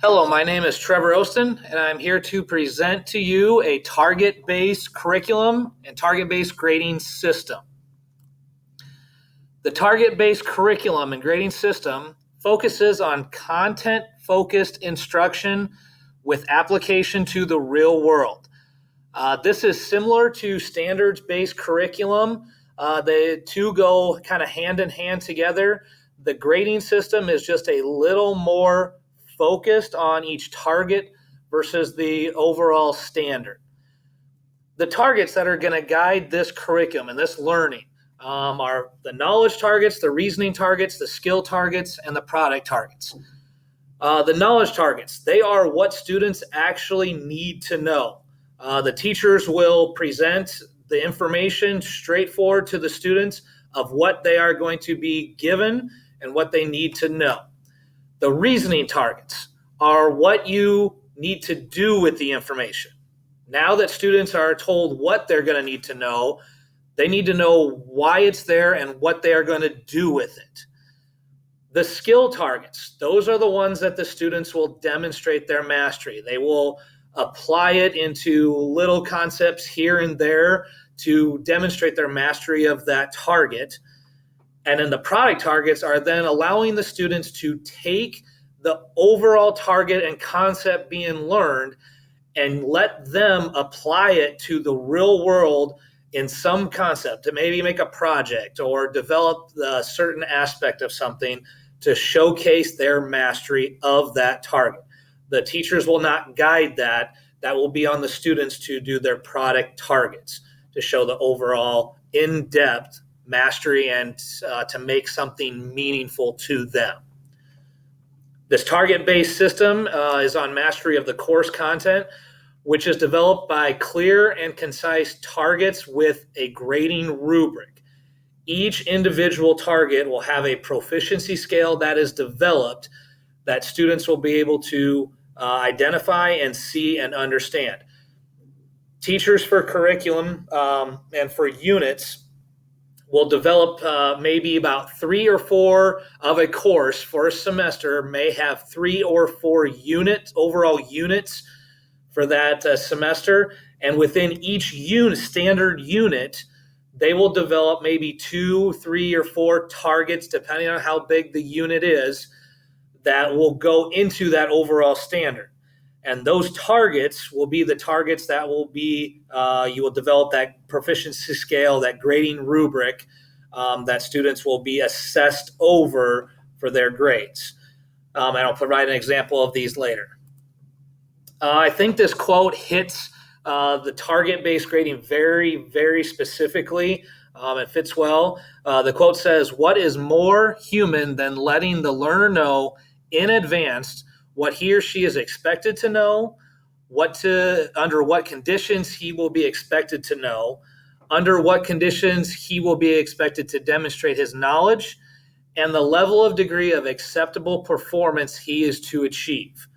Hello, my name is Trevor Ostin, and I'm here to present to you a target-based curriculum and target-based grading system. The target-based curriculum and grading system focuses on content-focused instruction with application to the real world. This is similar to standards-based curriculum. The two go kind of hand in hand together. The grading system is just a little more focused on each target versus the overall standard. The targets that are going to guide this curriculum and this learning are the knowledge targets, the reasoning targets, the skill targets, and the product targets. The knowledge targets, they are what students actually need to know. The teachers will present the information straightforward to the students of what they are going to be given and what they need to know. The reasoning targets are what you need to do with the information. Now that students are told what they're going to need to know, they need to know why it's there and what they are going to do with it. The skill targets, those are the ones that the students will demonstrate their mastery. They will apply it into little concepts here and there to demonstrate their mastery of that target. And then the product targets are then allowing the students to take the overall target and concept being learned and let them apply it to the real world in some concept, to maybe make a project or develop a certain aspect of something to showcase their mastery of that target. The teachers will not guide that. That will be on the students to do their product targets to show the overall in-depth mastery and to make something meaningful to them. This target-based system is on mastery of the course content, which is developed by clear and concise targets with a grading rubric. Each individual target will have a proficiency scale that is developed that students will be able to identify and see and understand. Teachers for curriculum and for units will develop maybe about 3 or 4 of a course for a semester, may have 3 or 4 overall units for that semester. And within each standard unit, they will develop maybe 2, 3, or 4 targets, depending on how big the unit is, that will go into that overall standard. And those targets will be the targets that will be, you will develop that proficiency scale, that grading rubric that students will be assessed over for their grades. And I'll provide an example of these later. I think this quote hits the target-based grading very, very specifically. It fits well. The quote says, "What is more human than letting the learner know in advance what he or she is expected to know, under what conditions he will be expected to know, under what conditions he will be expected to demonstrate his knowledge, and the level of degree of acceptable performance he is to achieve."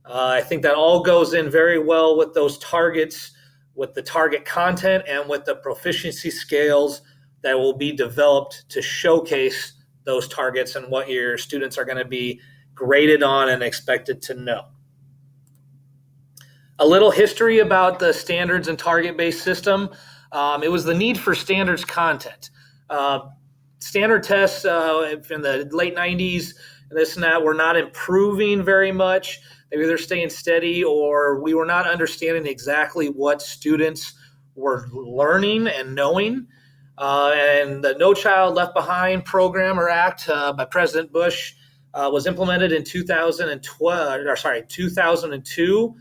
I think that all goes in very well with those targets, with the target content and with the proficiency scales that will be developed to showcase those targets and what your students are going to be graded on and expected to know. A little history about the standards and target-based system. It was the need for standards content. Standard tests in the late 90s, this and that, were not improving very much. They were either staying steady or we were not understanding exactly what students were learning and knowing. And the No Child Left Behind program or act by President Bush was implemented in 2002.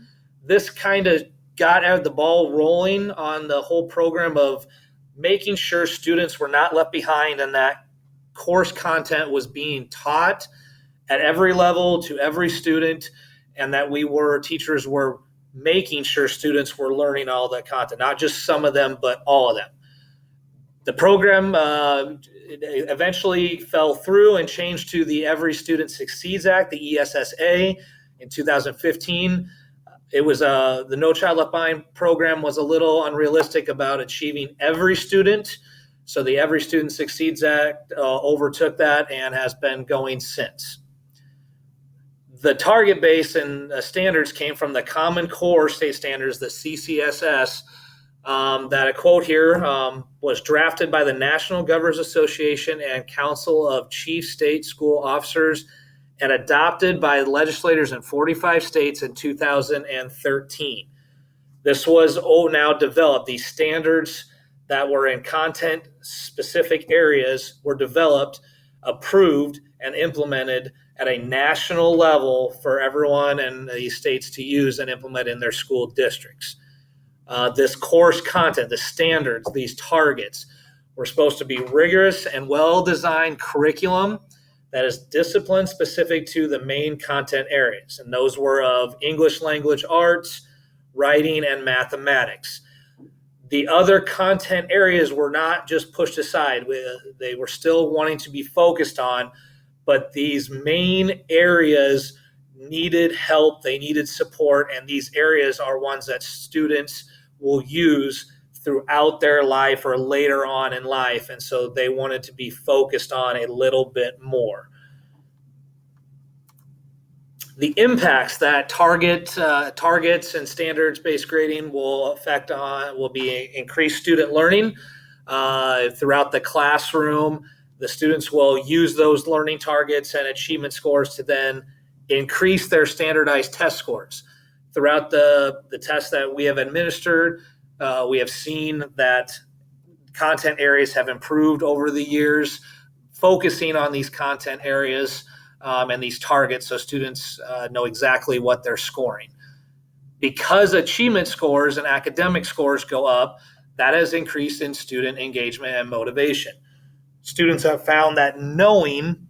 This kind of got the ball rolling on the whole program of making sure students were not left behind and that course content was being taught at every level to every student, and that teachers were making sure students were learning all that content, not just some of them, but all of them. The program eventually fell through and changed to the Every Student Succeeds Act, the ESSA, in 2015. It was the No Child Left Behind program was a little unrealistic about achieving every student. So the Every Student Succeeds Act overtook that and has been going since. The target base and standards came from the Common Core State Standards, the CCSS, that a quote here was drafted by the National Governors Association and Council of Chief State School Officers and adopted by legislators in 45 states in 2013. This was now developed. These standards that were in content specific areas were developed, approved, and implemented at a national level for everyone in these states to use and implement in their school districts. This course content, the standards, these targets, were supposed to be rigorous and well-designed curriculum that is discipline specific to the main content areas. And those were of English language arts, writing, and mathematics. The other content areas were not just pushed aside. They were still wanting to be focused on, but these main areas needed help, they needed support, and these areas are ones that students will use throughout their life or later on in life, and so they wanted to be focused on a little bit more. The impacts that targets and standards-based grading will affect on will be increased student learning throughout the classroom. The students will use those learning targets and achievement scores to then increase their standardized test scores. Throughout the tests that we have administered, we have seen that content areas have improved over the years, focusing on these content areas and these targets so students know exactly what they're scoring. Because achievement scores and academic scores go up, that has increased in student engagement and motivation. Students have found that knowing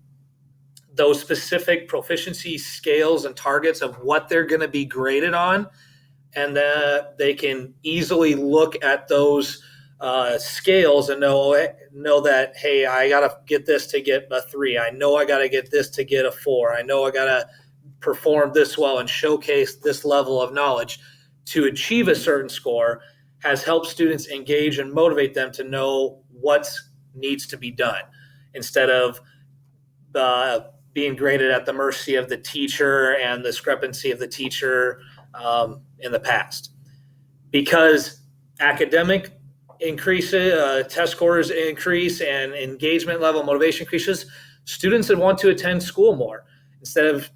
those specific proficiency scales and targets of what they're going to be graded on, and that they can easily look at those scales and know that, hey, I got to get this to get a 3. I know I got to get this to get a 4. I know I got to perform this well and showcase this level of knowledge to achieve a certain score, has helped students engage and motivate them to know what needs to be done instead of being graded at the mercy of the teacher and the discrepancy of the teacher in the past. Because academic increases, test scores increase, and engagement level, motivation increases, students that want to attend school more instead of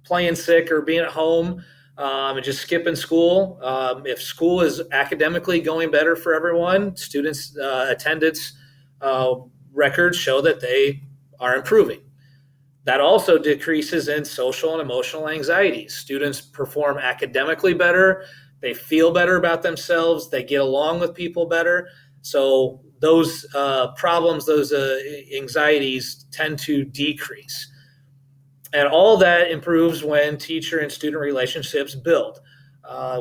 playing sick or being at home and just skipping school. If school is academically going better for everyone, students' attendance records show that they are improving. That also decreases in social and emotional anxieties. Students perform academically better. They feel better about themselves. They get along with people better. So those problems, those anxieties tend to decrease. And all that improves when teacher and student relationships build.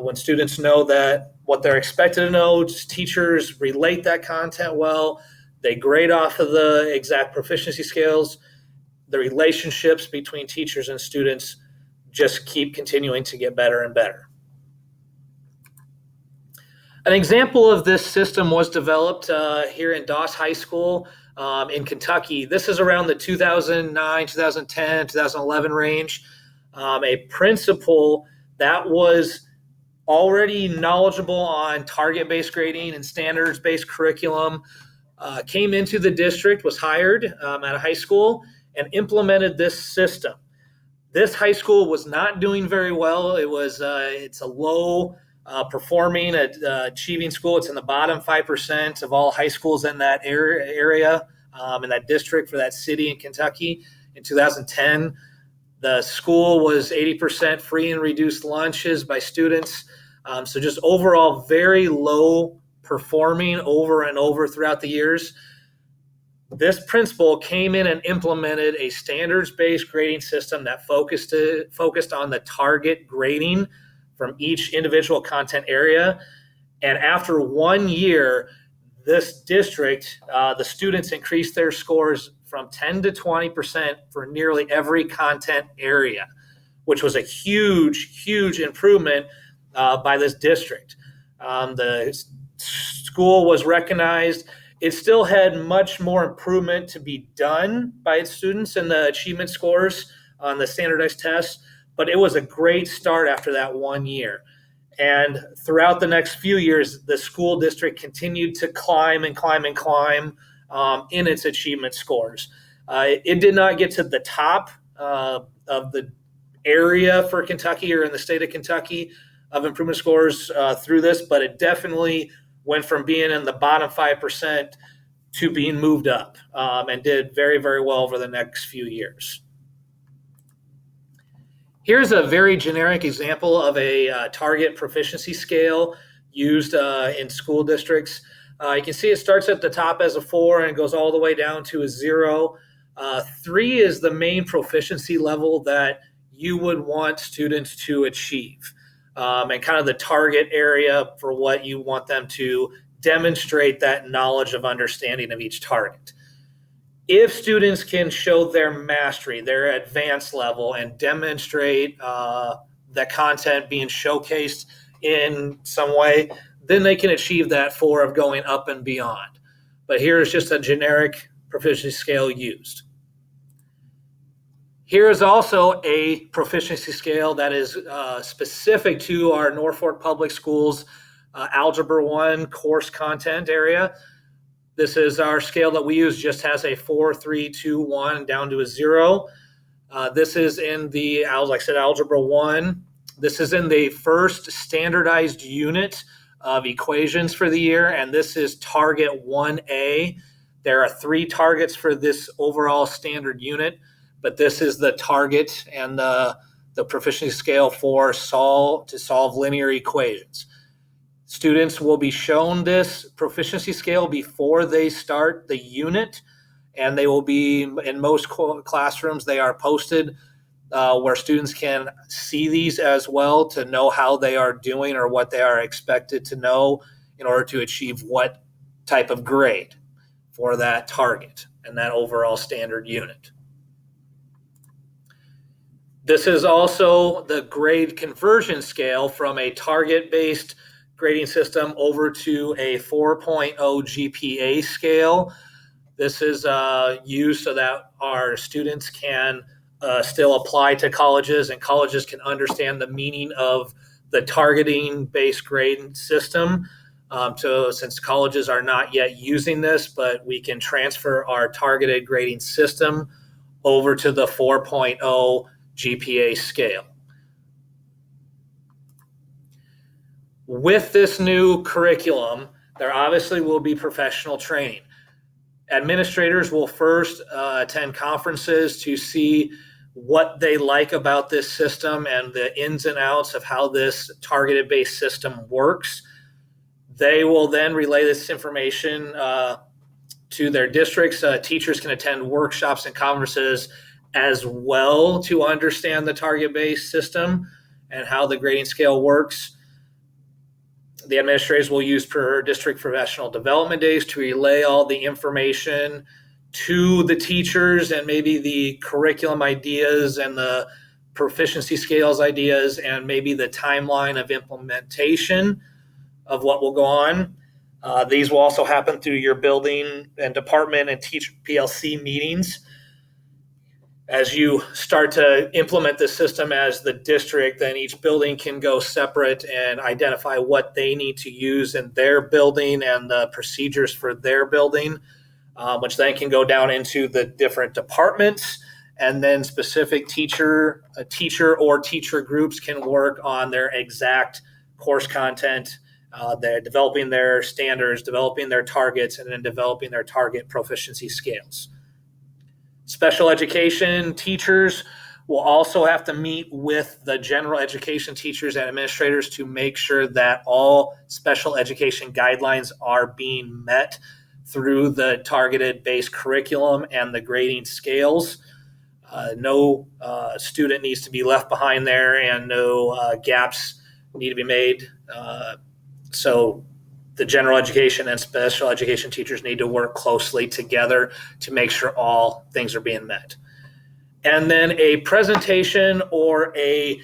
When students know that what they're expected to know, teachers relate that content well, they grade off of the exact proficiency scales, the relationships between teachers and students just keep continuing to get better and better. An example of this system was developed here in Doss High School in Kentucky. This is around the 2009, 2010, 2011 range. A principal that was already knowledgeable on target-based grading and standards-based curriculum came into the district, was hired at a high school, and implemented this system. This high school was not doing very well. It's a low performing, achieving school. It's in the bottom 5% of all high schools in that area, in that district for that city in Kentucky. In 2010, the school was 80% free and reduced lunches by students. So just overall very low performing over and over throughout the years. This principal came in and implemented a standards-based grading system that focused on the target grading from each individual content area. And after 1 year, this district, the students increased their scores from 10 to 20% for nearly every content area, which was a huge, huge improvement by this district. The school was recognized. It still had much more improvement to be done by its students in the achievement scores on the standardized tests, but it was a great start after that 1 year. And throughout the next few years, the school district continued to climb and climb and climb in its achievement scores. It did not get to the top of the area for Kentucky or in the state of Kentucky of improvement scores through this, but it definitely went from being in the bottom 5% to being moved up and did very, very well over the next few years. Here's a very generic example of a target proficiency scale used in school districts. You can see it starts at the top as a 4 and goes all the way down to a 0. 3 is the main proficiency level that you would want students to achieve, and kind of the target area for what you want them to demonstrate that knowledge of understanding of each target. If students can show their mastery, their advanced level, and demonstrate the content being showcased in some way, then they can achieve that 4 of going up and beyond. But here's just a generic proficiency scale used. Here is also a proficiency scale that is specific to our Norfolk Public Schools Algebra 1 course content area. This is our scale that we use, just has a 4, 3, 2, 1 down to a 0. This is in the, like I said, Algebra 1. This is in the first standardized unit of equations for the year, and this is target 1A. There are 3 targets for this overall standard unit, but this is the target and the proficiency scale for to solve linear equations. Students will be shown this proficiency scale before they start the unit, and they will be, in most classrooms, they are posted where students can see these as well to know how they are doing or what they are expected to know in order to achieve what type of grade for that target and that overall standard unit. This is also the grade conversion scale from a target-based grading system over to a 4.0 GPA scale. This is used so that our students can still apply to colleges, and colleges can understand the meaning of the targeting-based grading system. So since colleges are not yet using this, but we can transfer our targeted grading system over to the 4.0 GPA scale. With this new curriculum, there obviously will be professional training. Administrators will first attend conferences to see what they like about this system and the ins and outs of how this targeted-based system works. They will then relay this information to their districts. Teachers can attend workshops and conferences as well to understand the target-based system and how the grading scale works. The administrators will use per district professional development days to relay all the information to the teachers and maybe the curriculum ideas and the proficiency scales ideas and maybe the timeline of implementation of what will go on. These will also happen through your building and department and teacher PLC meetings. As you start to implement this system as the district, then each building can go separate and identify what they need to use in their building and the procedures for their building, which then can go down into the different departments. And then specific teacher or teacher groups can work on their exact course content. They're developing their standards, developing their targets, and then developing their target proficiency scales. Special education teachers will also have to meet with the general education teachers and administrators to make sure that all special education guidelines are being met through the targeted based curriculum and the grading scales. No student needs to be left behind there, and no gaps need to be made. So the general education and special education teachers need to work closely together to make sure all things are being met. And then a presentation or a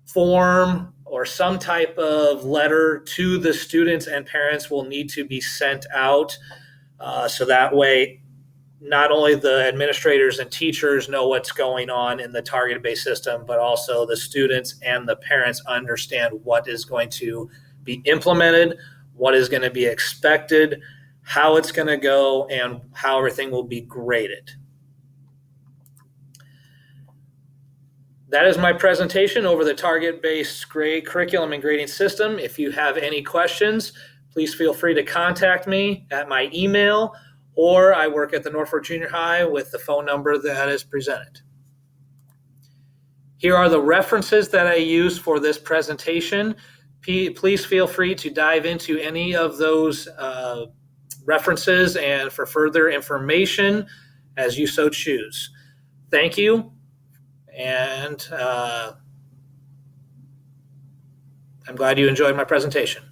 form or some type of letter to the students and parents will need to be sent out. So that way not only the administrators and teachers know what's going on in the target-based system, but also the students and the parents understand what is going to be implemented, what is going to be expected, how it's going to go, and how everything will be graded. That is my presentation over the target-based curriculum and grading system. If you have any questions, please feel free to contact me at my email, or I work at the Norfolk Junior High with the phone number that is presented. Here are the references that I use for this presentation. Please feel free to dive into any of those references and for further information as you so choose. Thank you, and I'm glad you enjoyed my presentation.